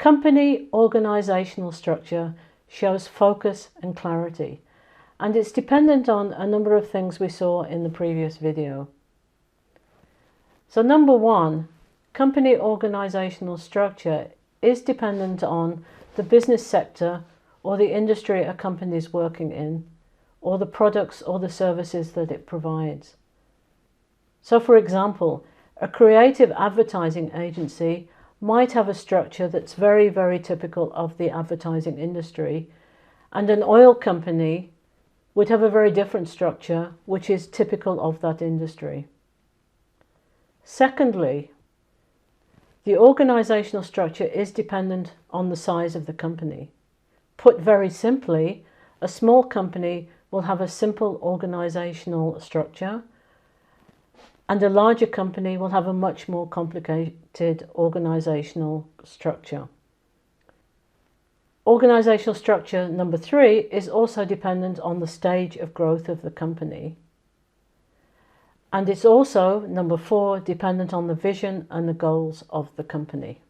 Company organisational structure shows focus and clarity, and it's dependent on a number of things we saw in the previous video. So number one, company organisational structure is dependent on the business sector or the industry a company is working in, or the products or the services that it provides. So for example, a creative advertising agency might have a structure that's very, very typical of the advertising industry, and an oil company would have a very different structure which is typical of that industry. Secondly, the organisational structure is dependent on the size of the company. Put very simply, a small company will have a simple organisational structure, and a larger company will have a much more complicated organisational structure. Organisational structure number three is also dependent on the stage of growth of the company. And it's also, number four, dependent on the vision and the goals of the company.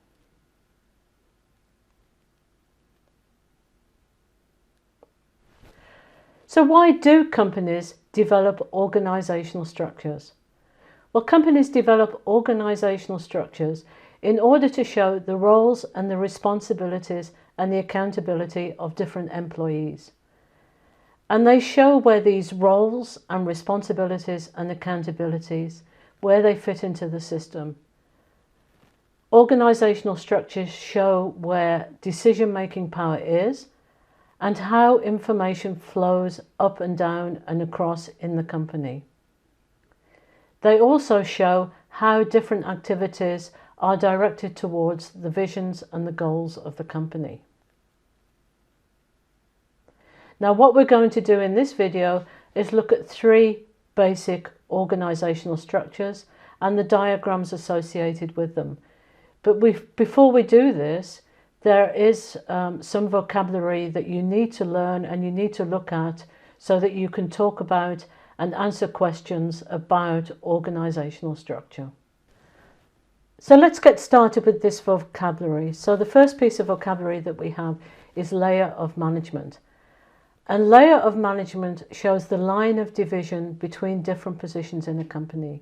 So why do companies develop organisational structures? Well, companies develop organisational structures in order to show the roles and the responsibilities and the accountability of different employees. And they show where these roles and responsibilities and accountabilities, where they fit into the system. Organisational structures show where decision-making power is and how information flows up and down and across in the company. They also show how different activities are directed towards the visions and the goals of the company. Now, what we're going to do in this video is look at three basic organisational structures and the diagrams associated with them. But before we do this, there is some vocabulary that you need to learn and you need to look at so that you can talk about and answer questions about organisational structure. So let's get started with this vocabulary. So the first piece of vocabulary that we have is layer of management. And layer of management shows the line of division between different positions in a company.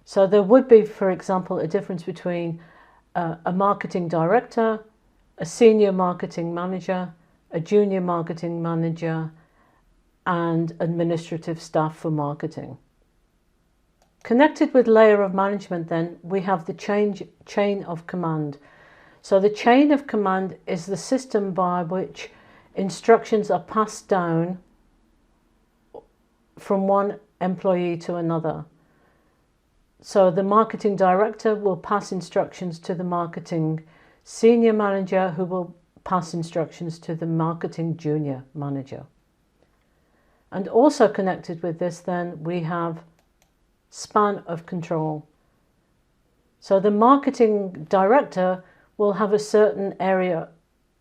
So there would be, for example, a difference between a marketing director, a senior marketing manager, a junior marketing manager, and administrative staff for marketing. Connected with layer of management then, we have the chain of command. So the chain of command is the system by which instructions are passed down from one employee to another. So the marketing director will pass instructions to the marketing senior manager, who will pass instructions to the marketing junior manager. And also connected with this then, we have span of control. So the marketing director will have a certain area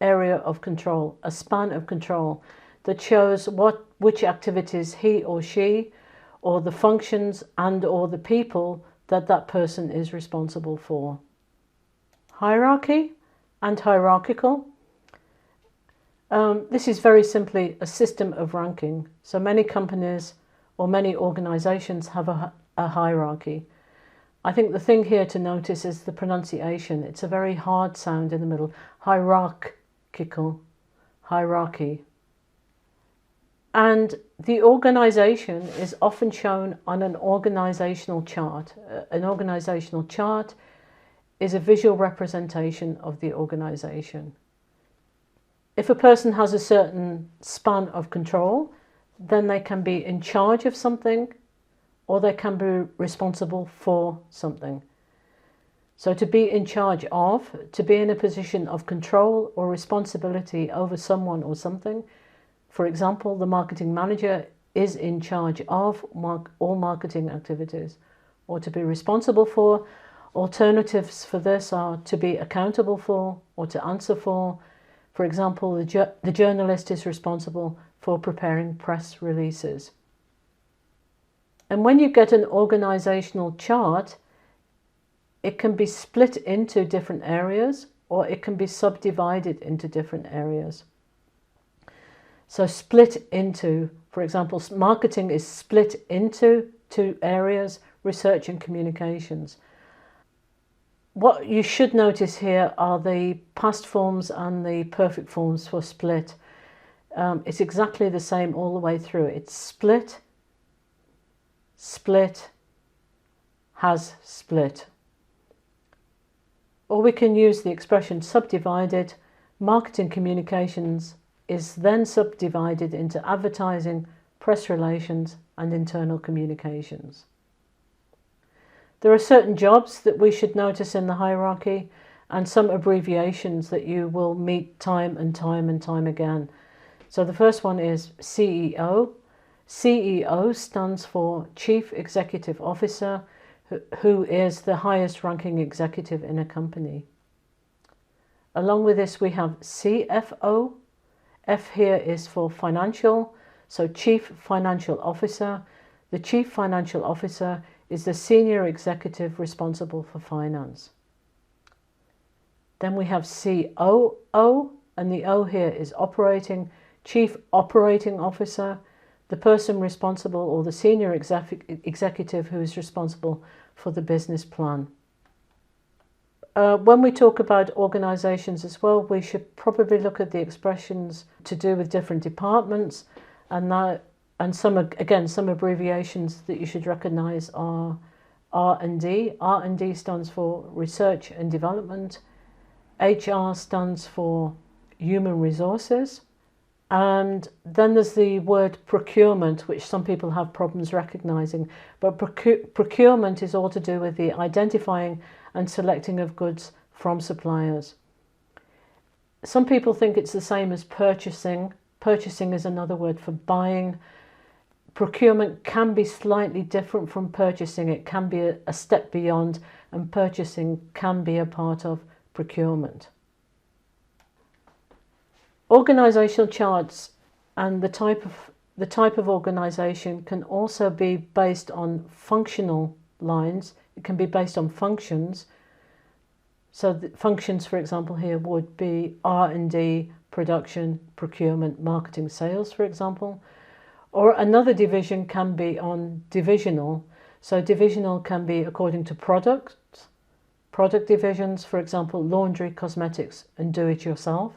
of control, a span of control that shows which activities he or she, or the functions and or the people that person is responsible for. Hierarchy and hierarchical. This is very simply a system of ranking. So many companies or many organisations have a hierarchy. I think the thing here to notice is the pronunciation. It's a very hard sound in the middle. Hierarchical, hierarchy. And the organisation is often shown on an organisational chart. An organisational chart is a visual representation of the organisation. If a person has a certain span of control, then they can be in charge of something, or they can be responsible for something. So to be in charge of, to be in a position of control or responsibility over someone or something. For example, the marketing manager is in charge of all marketing activities, or to be responsible for. Alternatives for this are to be accountable for or to answer for. For example, the journalist is responsible for preparing press releases. And when you get an organisational chart, it can be split into different areas or it can be subdivided into different areas. So split into, for example, marketing is split into two areas, research and communications. What you should notice here are the past forms and the perfect forms for split. It's exactly the same all the way through. It's split, split, has split. Or we can use the expression subdivided. Marketing communications is then subdivided into advertising, press relations, and internal communications. There are certain jobs that we should notice in the hierarchy and some abbreviations that you will meet time and time again. So the first one is CEO. CEO stands for Chief Executive Officer, who is the highest ranking executive in a company. Along with this we have CFO. F here is for financial, so Chief Financial Officer. The Chief Financial Officer is the senior executive responsible for finance. Then we have COO, and the O here is operating, Chief Operating Officer, the person responsible or the senior executive who is responsible for the business plan. When we talk about organisations as well, we should probably look at the expressions to do with different departments, and some abbreviations that you should recognise are R&D. R&D stands for Research and Development. HR stands for Human Resources. And then there's the word procurement, which some people have problems recognising. But procurement is all to do with the identifying and selecting of goods from suppliers. Some people think it's the same as purchasing. Purchasing is another word for buying. Procurement can be slightly different from purchasing. It can be a step beyond, and purchasing can be a part of procurement. Organisational charts and the type of organisation can also be based on functional lines. It can be based on functions. So the functions, for example, here would be R&D, production, procurement, marketing, sales, for example. Or another division can be on divisional. So divisional can be according to product divisions, for example, laundry, cosmetics, and do-it-yourself.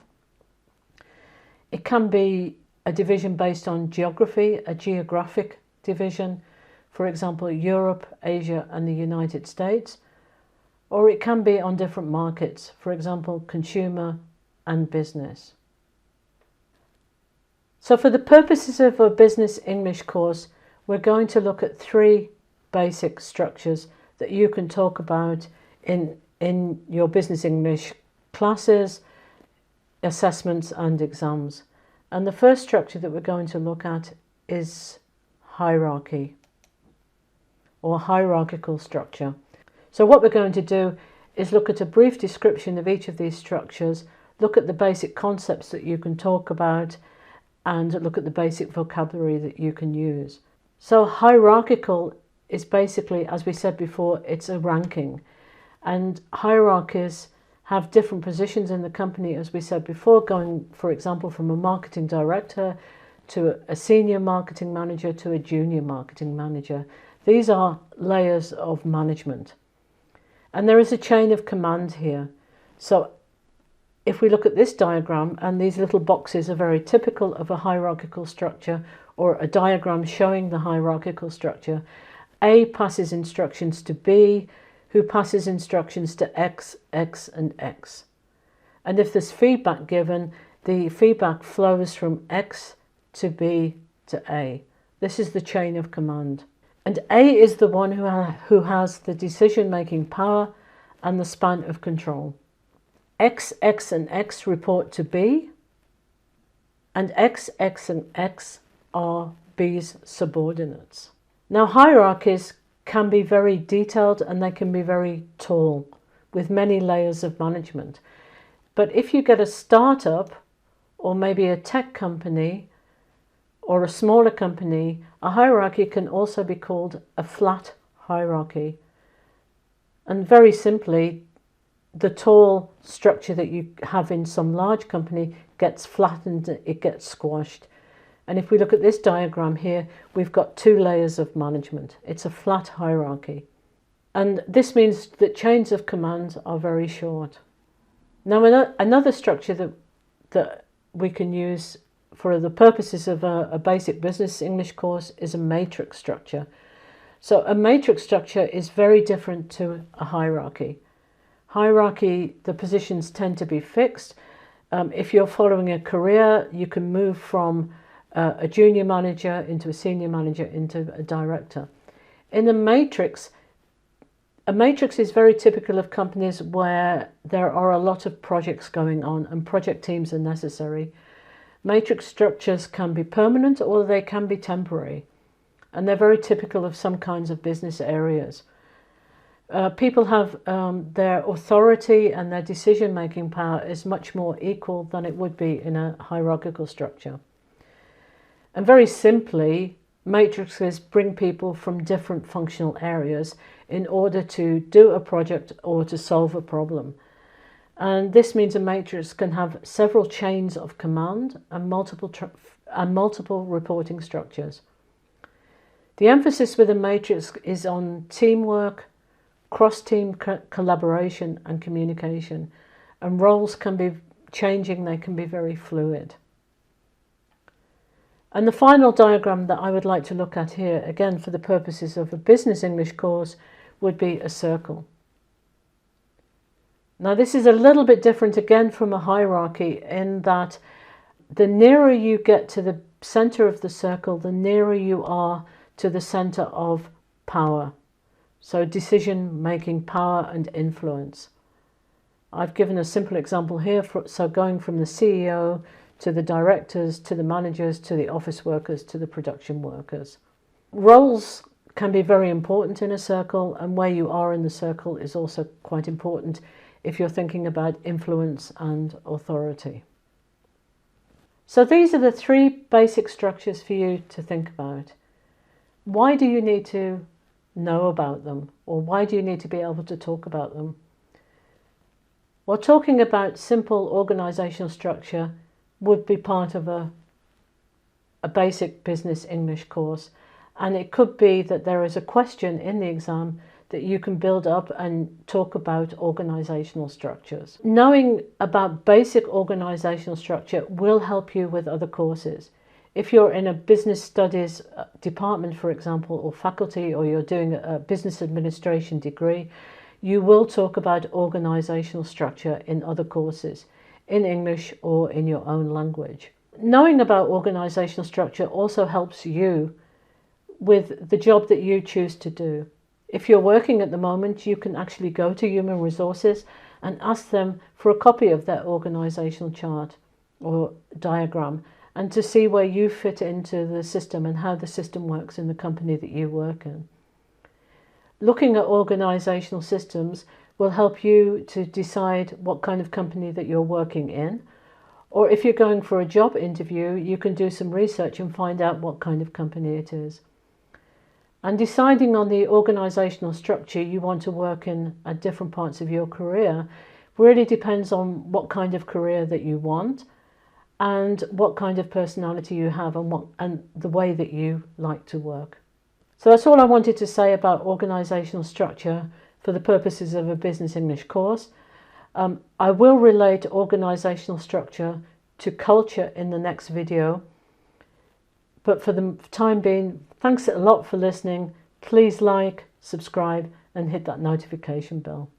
It can be a division based on geography, a geographic division, for example, Europe, Asia, and the United States. Or it can be on different markets, for example, consumer and business. So for the purposes of a business English course, we're going to look at three basic structures that you can talk about in your business English classes, assessments and exams. And the first structure that we're going to look at is hierarchy or hierarchical structure. So what we're going to do is look at a brief description of each of these structures, look at the basic concepts that you can talk about, and look at the basic vocabulary that you can use. So hierarchical is basically, as we said before, it's a ranking. And hierarchies have different positions in the company, as we said before, going, for example, from a marketing director to a senior marketing manager to a junior marketing manager. These are layers of management. And there is a chain of command here. So if we look at this diagram, and these little boxes are very typical of a hierarchical structure or a diagram showing the hierarchical structure, A passes instructions to B, who passes instructions to X, X, and X. And if there's feedback given, the feedback flows from X to B to A. This is the chain of command. And A is the one who has the decision-making power and the span of control. X, X, and X report to B, and X, X, and X are B's subordinates. Now, hierarchies can be very detailed and they can be very tall, with many layers of management. But if you get a startup, or maybe a tech company, or a smaller company, a hierarchy can also be called a flat hierarchy. And very simply, the tall structure that you have in some large company gets flattened, it gets squashed. And if we look at this diagram here, we've got 2 layers of management. It's a flat hierarchy. And this means that chains of command are very short. Now, another structure that we can use for the purposes of a basic business English course is a matrix structure. So a matrix structure is very different to a hierarchy. Hierarchy, the positions tend to be fixed. If you're following a career, you can move from a junior manager into a senior manager into a director. In a matrix is very typical of companies where there are a lot of projects going on and project teams are necessary. Matrix structures can be permanent or they can be temporary, and they're very typical of some kinds of business areas. People have their authority and their decision-making power is much more equal than it would be in a hierarchical structure. And very simply, matrices bring people from different functional areas in order to do a project or to solve a problem. And this means a matrix can have several chains of command and multiple reporting structures. The emphasis with a matrix is on teamwork, cross-team collaboration and communication. And roles can be changing, they can be very fluid. And the final diagram that I would like to look at here, again for the purposes of a business English course, would be a circle. Now this is a little bit different again from a hierarchy in that the nearer you get to the center of the circle, the nearer you are to the center of power. So decision-making power and influence. I've given a simple example here, so going from the CEO to the directors, to the managers, to the office workers, to the production workers. Roles can be very important in a circle, and where you are in the circle is also quite important if you're thinking about influence and authority. So these are the 3 basic structures for you to think about. Why do you need to know about them, or why do you need to be able to talk about them? Well, talking about simple organisational structure would be part of a basic business English course, and it could be that there is a question in the exam that you can build up and talk about organisational structures. Knowing about basic organisational structure will help you with other courses. If you're in a business studies department, for example, or faculty, or you're doing a business administration degree, you will talk about organisational structure in other courses, in English or in your own language. Knowing about organisational structure also helps you with the job that you choose to do. If you're working at the moment, you can actually go to human resources and ask them for a copy of their organisational chart or diagram, and to see where you fit into the system and how the system works in the company that you work in. Looking at organisational systems will help you to decide what kind of company that you're working in, or if you're going for a job interview, you can do some research and find out what kind of company it is. And deciding on the organisational structure you want to work in at different parts of your career really depends on what kind of career that you want and what kind of personality you have and the way that you like to work. So that's all I wanted to say about organisational structure for the purposes of a business English course. I will relate organisational structure to culture in the next video. But for the time being, thanks a lot for listening. Please like, subscribe, and hit that notification bell.